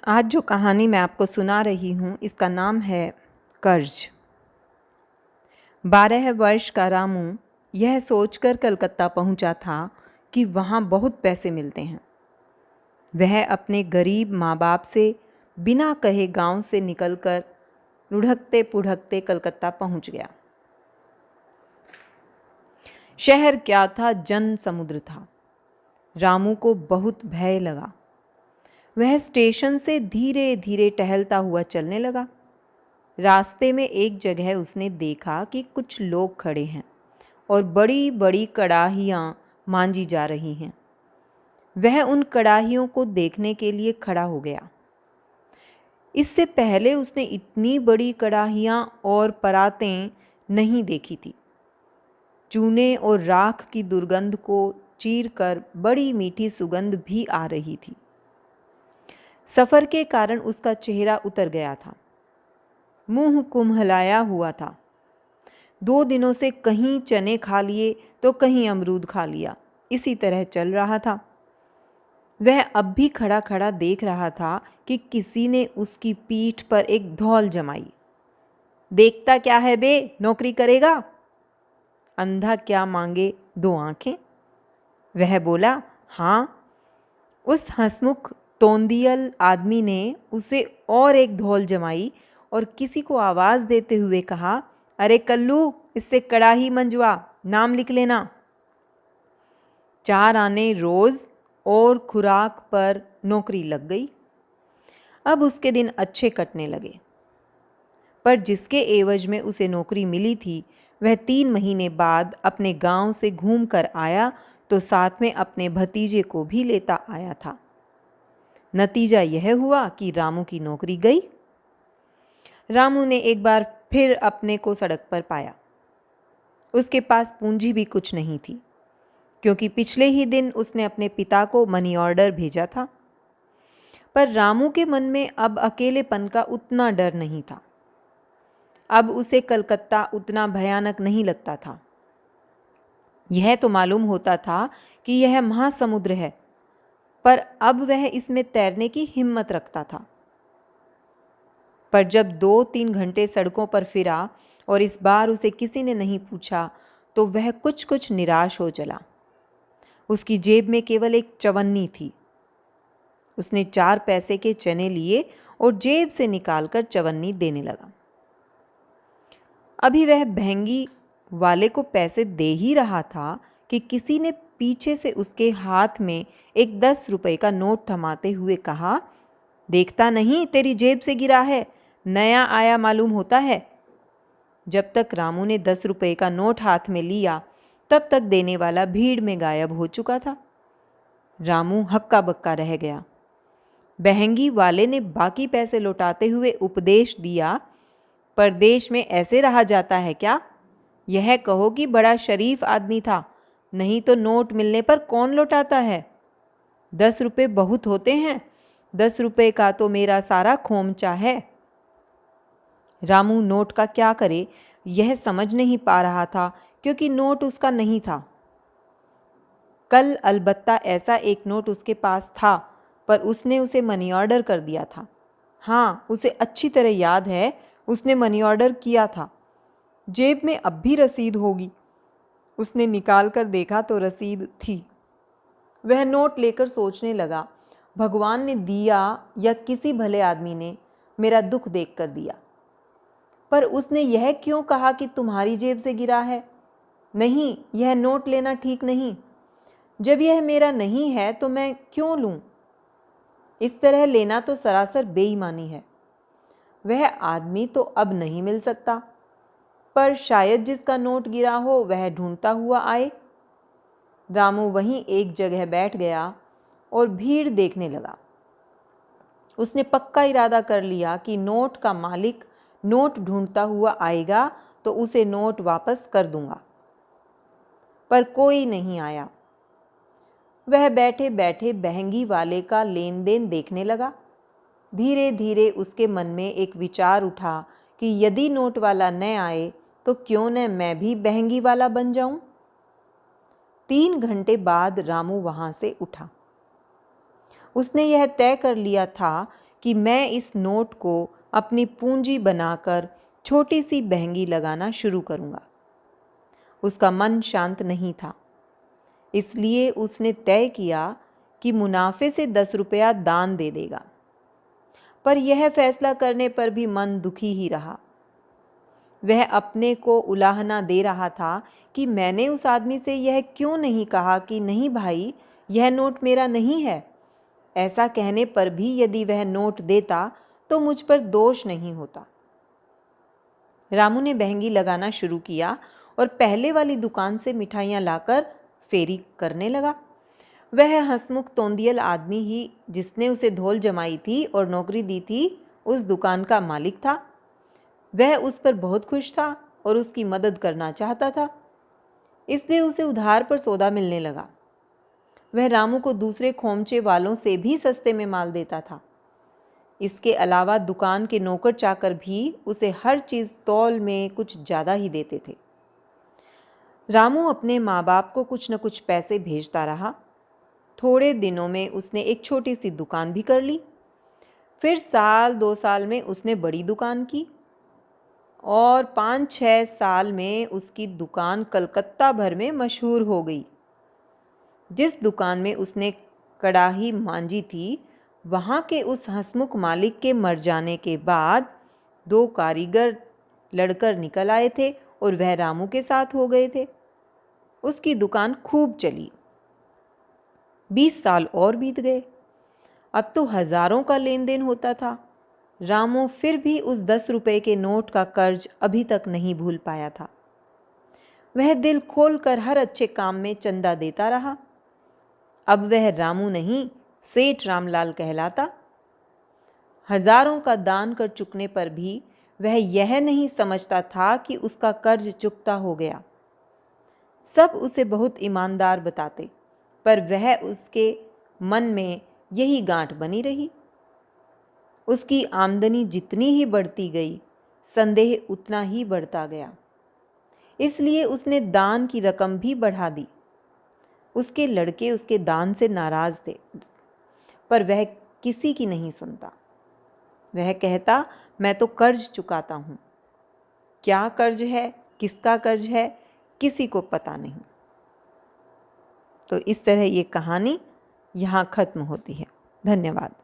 आज जो कहानी मैं आपको सुना रही हूँ इसका नाम है कर्ज। 12 वर्ष का रामू यह सोचकर कलकत्ता पहुँचा था कि वहाँ बहुत पैसे मिलते हैं। वह अपने गरीब माँ बाप से बिना कहे गांव से निकलकर लुढ़कते पुढ़कते कलकत्ता पहुँच गया। शहर क्या था, जन समुद्र था। रामू को बहुत भय लगा। वह स्टेशन से धीरे धीरे टहलता हुआ चलने लगा। रास्ते में एक जगह उसने देखा कि कुछ लोग खड़े हैं और बड़ी बड़ी कड़ाहियाँ मांजी जा रही हैं। वह उन कड़ाहियों को देखने के लिए खड़ा हो गया। इससे पहले उसने इतनी बड़ी कड़ाहियाँ और परातें नहीं देखी थी। चूने और राख की दुर्गंध को चीरकर बड़ी मीठी सुगंध भी आ रही थी। सफ़र के कारण उसका चेहरा उतर गया था। मुंह कुम्हलाया हुआ था। 2 दिनों से कहीं चने खा लिए तो कहीं अमरूद खा लिया, इसी तरह चल रहा था। वह अब भी खड़ा खड़ा देख रहा था कि किसी ने उसकी पीठ पर एक धौल जमाई। देखता क्या है बे, नौकरी करेगा? अंधा क्या मांगे 2 आंखें। वह बोला, हाँ। उस हंसमुख तोंदियल आदमी ने उसे और एक धौल जमाई और किसी को आवाज़ देते हुए कहा, अरे कल्लू, इससे कड़ाही मंजवा, नाम लिख लेना। 4 आने रोज़ और खुराक पर नौकरी लग गई। अब उसके दिन अच्छे कटने लगे। पर जिसके एवज में उसे नौकरी मिली थी वह 3 महीने बाद अपने गांव से घूम कर आया तो साथ में अपने भतीजे को भी लेता आया था। नतीजा यह हुआ कि रामू की नौकरी गई। रामू ने एक बार फिर अपने को सड़क पर पाया। उसके पास पूंजी भी कुछ नहीं थी, क्योंकि पिछले ही दिन उसने अपने पिता को मनी ऑर्डर भेजा था। पर रामू के मन में अब अकेलेपन का उतना डर नहीं था। अब उसे कलकत्ता उतना भयानक नहीं लगता था। यह तो मालूम होता था कि यह महासमुद्र है, पर अब वह इसमें तैरने की हिम्मत रखता था। पर जब 2-3 घंटे सड़कों पर फिरा और इस बार उसे किसी ने नहीं पूछा तो वह कुछ कुछ निराश हो चला। उसकी जेब में केवल एक चवन्नी थी। उसने 4 पैसे के चने लिए और जेब से निकालकर चवन्नी देने लगा। अभी वह महंगी वाले को पैसे दे ही रहा था कि किसी ने पीछे से उसके हाथ में एक 10 रुपए का नोट थमाते हुए कहा, देखता नहीं तेरी जेब से गिरा है, नया आया मालूम होता है। जब तक रामू ने 10 रुपए का नोट हाथ में लिया तब तक देने वाला भीड़ में गायब हो चुका था। रामू हक्का बक्का रह गया। बहंगी वाले ने बाकी पैसे लौटाते हुए उपदेश दिया, परदेश में ऐसे रहा जाता है क्या? यह कहो कि बड़ा शरीफ आदमी था, नहीं तो नोट मिलने पर कौन लौटाता है? 10 रुपए बहुत होते हैं, 10 रुपए का तो मेरा सारा खोमचा है। रामू नोट का क्या करे यह समझ नहीं पा रहा था, क्योंकि नोट उसका नहीं था। कल अलबत्ता ऐसा एक नोट उसके पास था, पर उसने उसे मनी ऑर्डर कर दिया था। हाँ, उसे अच्छी तरह याद है, उसने मनी ऑर्डर किया था। जेब में अब भी रसीद होगी। उसने निकाल कर देखा तो रसीद थी। वह नोट लेकर सोचने लगा, भगवान ने दिया या किसी भले आदमी ने मेरा दुख देख कर दिया। पर उसने यह क्यों कहा कि तुम्हारी जेब से गिरा है? नहीं, यह नोट लेना ठीक नहीं। जब यह मेरा नहीं है तो मैं क्यों लूं? इस तरह लेना तो सरासर बेईमानी है। वह आदमी तो अब नहीं मिल सकता, पर शायद जिसका नोट गिरा हो वह ढूंढता हुआ आए। रामू वहीं एक जगह बैठ गया और भीड़ देखने लगा। उसने पक्का इरादा कर लिया कि नोट का मालिक नोट ढूंढता हुआ आएगा तो उसे नोट वापस कर दूंगा। पर कोई नहीं आया। वह बैठे बैठे बहंगी वाले का लेन देन देखने लगा। धीरे धीरे उसके मन में एक विचार उठा कि यदि नोट वाला न आए तो क्यों न मैं भी बहंगी वाला बन जाऊं। 3 घंटे बाद रामू वहां से उठा। उसने यह तय कर लिया था कि मैं इस नोट को अपनी पूंजी बनाकर छोटी सी महंगी लगाना शुरू करूँगा। उसका मन शांत नहीं था, इसलिए उसने तय किया कि मुनाफे से 10 रुपया दान दे देगा। पर यह फैसला करने पर भी मन दुखी ही रहा। वह अपने को उलाहना दे रहा था कि मैंने उस आदमी से यह क्यों नहीं कहा कि नहीं भाई, यह नोट मेरा नहीं है। ऐसा कहने पर भी यदि वह नोट देता तो मुझ पर दोष नहीं होता। रामू ने महंगी लगाना शुरू किया और पहले वाली दुकान से मिठाइयाँ लाकर फेरी करने लगा। वह हंसमुख तोंदियल आदमी ही जिसने उसे धौल जमाई थी और नौकरी दी थी, उस दुकान का मालिक था। वह उस पर बहुत खुश था और उसकी मदद करना चाहता था, इसलिए उसे उधार पर सौदा मिलने लगा। वह रामू को दूसरे खोमचे वालों से भी सस्ते में माल देता था। इसके अलावा दुकान के नौकर चाकर भी उसे हर चीज़ तौल में कुछ ज़्यादा ही देते थे। रामू अपने माँ बाप को कुछ न कुछ पैसे भेजता रहा। थोड़े दिनों में उसने एक छोटी सी दुकान भी कर ली। फिर 1-2 साल में उसने बड़ी दुकान की और 5-6 साल में उसकी दुकान कलकत्ता भर में मशहूर हो गई। जिस दुकान में उसने कड़ाही मांजी थी, वहाँ के उस हंसमुख मालिक के मर जाने के बाद 2 कारीगर लड़कर निकल आए थे और वह रामू के साथ हो गए थे। उसकी दुकान खूब चली। 20 साल और बीत गए। अब तो हजारों का लेन देन होता था। रामू फिर भी उस 10 रुपए के नोट का कर्ज अभी तक नहीं भूल पाया था। वह दिल खोलकर हर अच्छे काम में चंदा देता रहा। अब वह रामू नहीं, सेठ रामलाल कहलाता। हजारों का दान कर चुकने पर भी वह यह नहीं समझता था कि उसका कर्ज चुकता हो गया। सब उसे बहुत ईमानदार बताते, पर वह उसके मन में यही गांठ बनी रही। उसकी आमदनी जितनी ही बढ़ती गई, संदेह उतना ही बढ़ता गया। इसलिए उसने दान की रकम भी बढ़ा दी। उसके लड़के उसके दान से नाराज थे, पर वह किसी की नहीं सुनता। वह कहता, मैं तो कर्ज चुकाता हूँ। क्या कर्ज है, किसका कर्ज है, किसी को पता नहीं। तो इस तरह ये कहानी यहाँ खत्म होती है। धन्यवाद।